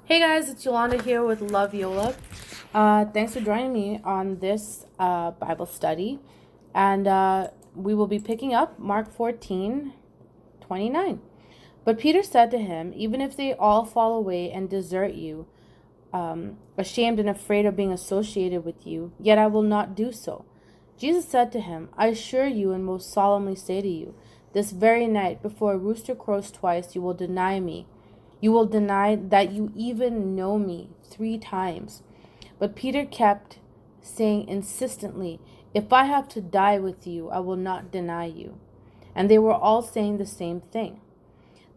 Hey guys, it's Yolanda here with Love Yola. Thanks for joining me on this Bible study. And we will be picking up Mark 14:29. But Peter said to him, "Even if they all fall away and desert you, ashamed and afraid of being associated with you, yet I will not do so." Jesus said to him, "I assure you and most solemnly say to you, this very night, before a rooster crows twice, you will deny me. You will deny that you even know me 3 times." But Peter kept saying insistently, "If I have to die with you, I will not deny you." And they were all saying the same thing.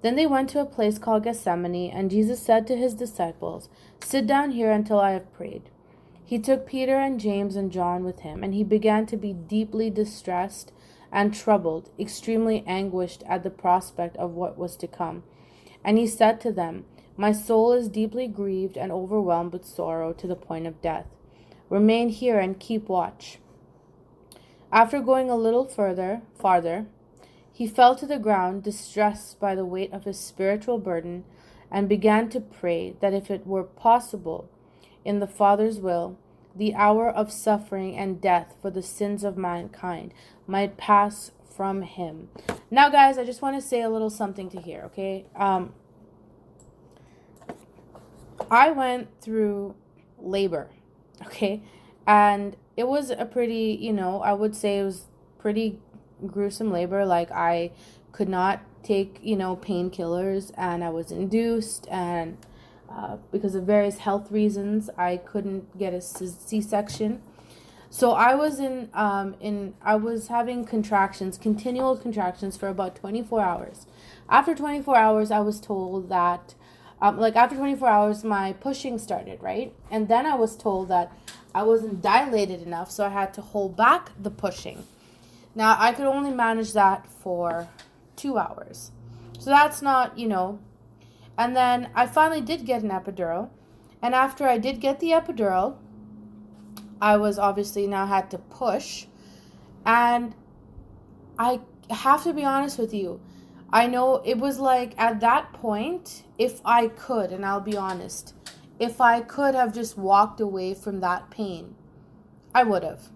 Then they went to a place called Gethsemane, and Jesus said to his disciples, "Sit down here until I have prayed." He took Peter and James and John with him, and he began to be deeply distressed and troubled, extremely anguished at the prospect of what was to come. And he said to them, "My soul is deeply grieved and overwhelmed with sorrow to the point of death. Remain here and keep watch." After going a little farther, he fell to the ground, distressed by the weight of his spiritual burden, and began to pray that if it were possible, in the Father's will, the hour of suffering and death for the sins of mankind might pass from him. Now, guys, I just want to say a little something to hear, okay? I went through labor, okay? And it was a pretty, I would say it was pretty gruesome labor. Like, I could not take, painkillers, and I was induced, and because of various health reasons, I couldn't get a C-section. So I was I was having contractions, continual contractions for about 24 hours. After 24 hours, I was told that, after 24 hours, my pushing started, right? And then I was told that I wasn't dilated enough, so I had to hold back the pushing. Now, I could only manage that for 2 hours. So that's not, And then I finally did get an epidural. And after I did get the epidural, I was obviously now had to push. And I have to be honest with you. I know it was like at that point, if I could, and I'll be honest, if I could have just walked away from that pain, I would have.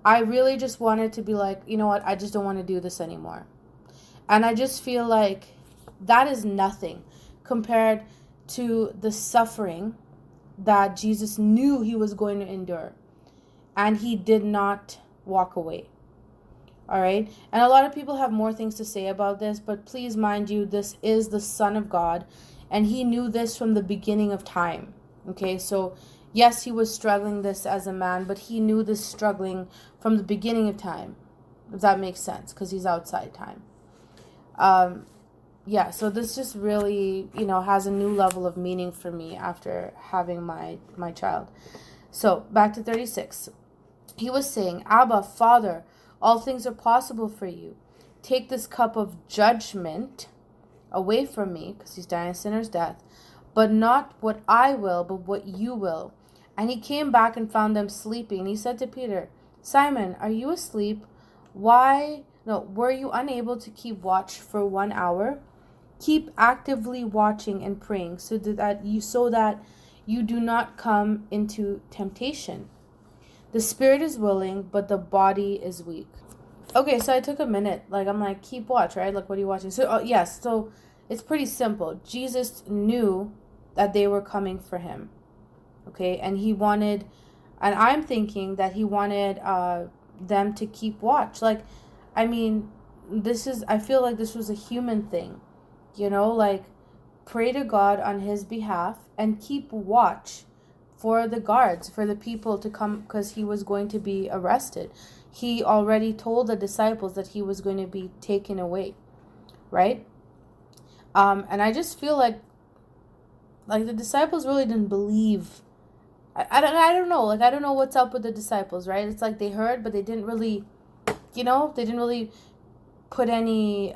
I really just wanted to be like, you know what, I just don't want to do this anymore. And I just feel like that is nothing compared to the suffering that Jesus knew he was going to endure. And he did not walk away. All right. And a lot of people have more things to say about this, but please mind you, this is the Son of God, and he knew this from the beginning of time. Okay. So yes, he was struggling this as a man, but he knew this struggling from the beginning of time, if that makes sense, because he's outside time. Yeah, so this just really, has a new level of meaning for me after having my child. So back to 36. He was saying, "Abba, Father, all things are possible for you. Take this cup of judgment away from me," because he's dying a sinner's death, "but not what I will, but what you will." And he came back and found them sleeping. He said to Peter, "Simon, are you asleep? Were you unable to keep watch for 1 hour? Keep actively watching and praying so that you do not come into temptation. The spirit is willing, but the body is weak." Okay, so I took a minute. I'm like, keep watch, right? Like, what are you watching? So, yes, so it's pretty simple. Jesus knew that they were coming for him, okay? And I'm thinking that he wanted them to keep watch. I feel like this was a human thing, pray to God on his behalf and keep watch for the guards, for the people to come, because he was going to be arrested. He already told the disciples that he was going to be taken away, right? And I just feel like the disciples really didn't believe. I don't know. I don't know what's up with the disciples, right? It's like they heard, but they didn't really, they didn't really put any,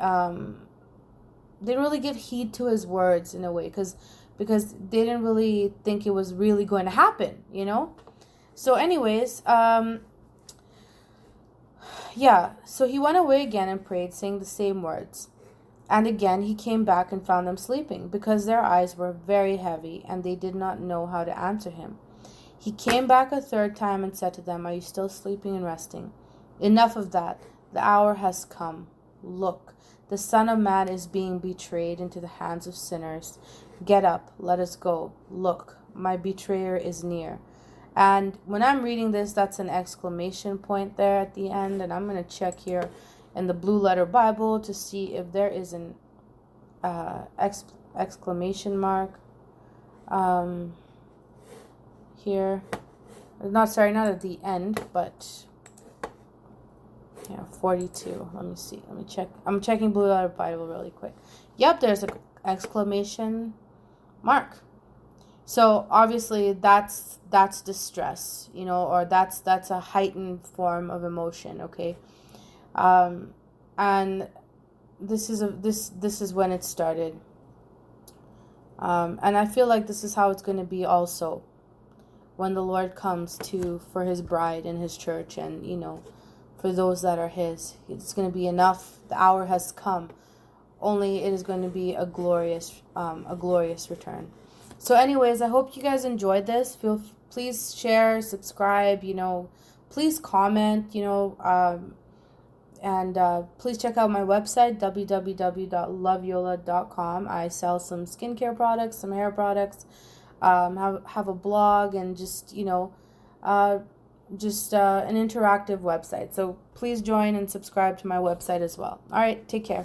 they didn't really give heed to his words in a way, because they didn't really think it was really going to happen, So anyways, yeah, so he went away again and prayed, saying the same words. And again he came back and found them sleeping, because their eyes were very heavy, and they did not know how to answer him. He came back a third time and said to them, Are you still sleeping and resting? Enough of that. The hour has come. Look, the Son of Man is being betrayed into the hands of sinners. Get up, let us go. Look, my betrayer is near. And when I'm reading this, that's an exclamation point there at the end. And I'm going to check here in the Blue Letter Bible to see if there is an exclamation mark here. Not at the end, but yeah, 42. Let me see. Let me check. I'm checking Blue Letter Bible really quick. Yep, there's an exclamation mark. So obviously that's distress, or that's a heightened form of emotion, okay? And this is when it started. And I feel like this is how it's going to be also when the Lord comes for his bride and his church, and for those that are his. It's going to be enough. The hour has come. Only it is going to be a glorious return. So anyways, I hope you guys enjoyed this. Please share, subscribe, please comment, and please check out my website, www.loveyola.com. I sell some skincare products, some hair products, have a blog, and just an interactive website. So please join and subscribe to my website as well. All right, take care.